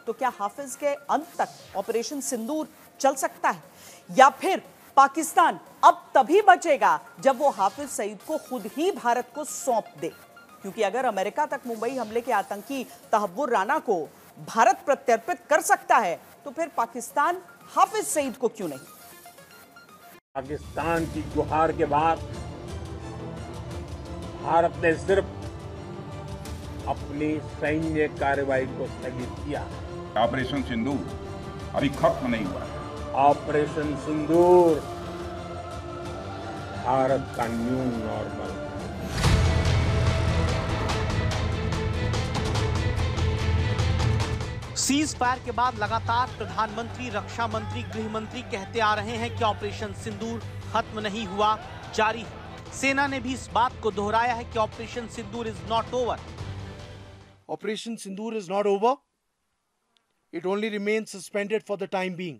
तो क्या हाफिज के अंत तक ऑपरेशन सिंदूर चल सकता है, या फिर पाकिस्तान अब तभी बचेगा जब वो हाफिज सईद को खुद ही भारत को सौंप दे? क्योंकि अगर अमेरिका तक मुंबई हमले के आतंकी तहव्वुर राना को भारत प्रत्यर्पित कर सकता है, तो फिर पाकिस्तान हाफिज सईद को क्यों नहीं? पाकिस्तान की गुहार के बाद भारत ने सिर्फ अपनी सैन्य कार्रवाई को स्थगित किया। ऑपरेशन सिंदूर अभी खत्म नहीं हुआ है। ऑपरेशन सिंदूर भारत का न्यू नॉर्मल। सीज फायर के बाद लगातार प्रधानमंत्री, रक्षा मंत्री, गृह मंत्री कहते आ रहे हैं कि ऑपरेशन सिंदूर खत्म नहीं हुआ, जारी है। सेना ने भी इस बात को दोहराया है कि operation Sindoor is not over. Operation Sindoor is not over. It only remains suspended for the time being.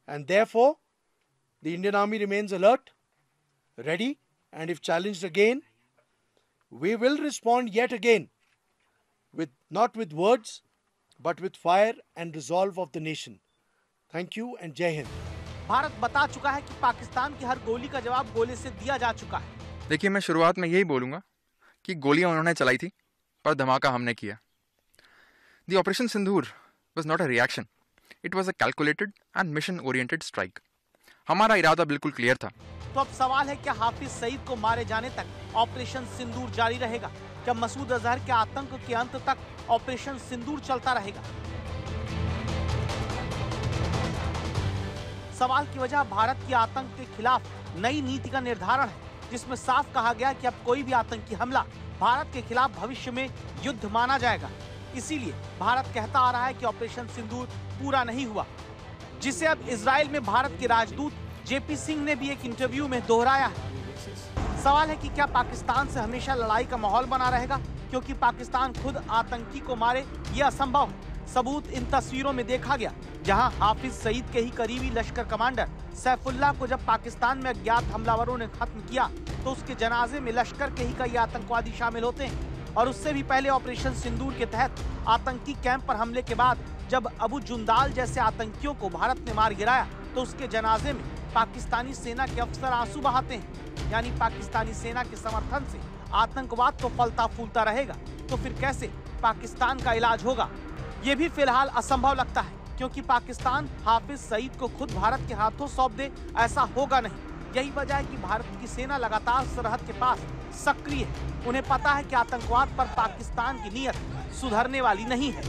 And therefore, the Indian Army remains alert, ready, and if challenged again, we will respond yet again, not with words, but with fire and resolve of the nation. Thank you and Jai Hind. Bharat बता चुका है कि पाकिस्तान की हर गोली का जवाब गोले से दिया जा चुका है। देखिए, मैं शुरुआत में यही बोलूंगा कि गोलियां उन्होंने चलाई थी पर धमाका हमने किया। The Operation Sindoor was not a reaction. It was a calculated and mission-oriented strike. हमारा इरादा बिल्कुल क्लियर था। तो अब सवाल है, क्या हाफिज सईद को मारे जाने तक ऑपरेशन सिंदूर जारी रहेगा? क्या मसूद अजहर के आतंक के अंत तक ऑपरेशन सिंदूर चलता रहेगा? सवाल की वजह भारत की आतंक के खिलाफ नई नीति का निर्धारण है, जिसमें साफ कहा गया कि अब कोई भी आतंकी हमला भारत के खिलाफ भविष्य में युद्ध माना जाएगा। इसीलिए भारत कहता आ रहा है कि ऑपरेशन सिंदूर पूरा नहीं हुआ, जिसे अब इजराइल में भारत के राजदूत जेपी सिंह ने भी एक इंटरव्यू में दोहराया है। सवाल है कि क्या पाकिस्तान से हमेशा लड़ाई का माहौल बना रहेगा, क्योंकि पाकिस्तान खुद आतंकी को मारे ये असंभव है। सबूत इन तस्वीरों में देखा गया, जहां हाफिज सईद के ही करीबी लश्कर कमांडर सैफुल्लाह को जब पाकिस्तान में अज्ञात हमलावरों ने खत्म किया, तो उसके जनाजे में लश्कर के ही कई आतंकवादी शामिल होते हैं। और उससे भी पहले ऑपरेशन सिंदूर के तहत आतंकी कैंप पर हमले के बाद जब अबू जुंदाल जैसे आतंकियों को भारत ने मार गिराया, तो उसके जनाजे में पाकिस्तानी सेना के अफसर आंसू बहाते हैं। यानी पाकिस्तानी सेना के समर्थन से आतंकवाद तो फलता फूलता रहेगा, तो फिर कैसे पाकिस्तान का इलाज होगा? ये भी फिलहाल असंभव लगता है, क्योंकि पाकिस्तान हाफिज सईद को खुद भारत के हाथों सौंप दे, ऐसा होगा नहीं। यही वजह है कि भारत की सेना लगातार सरहद के पास सक्रिय है। उन्हें पता है कि आतंकवाद पर पाकिस्तान की नीयत सुधरने वाली नहीं है।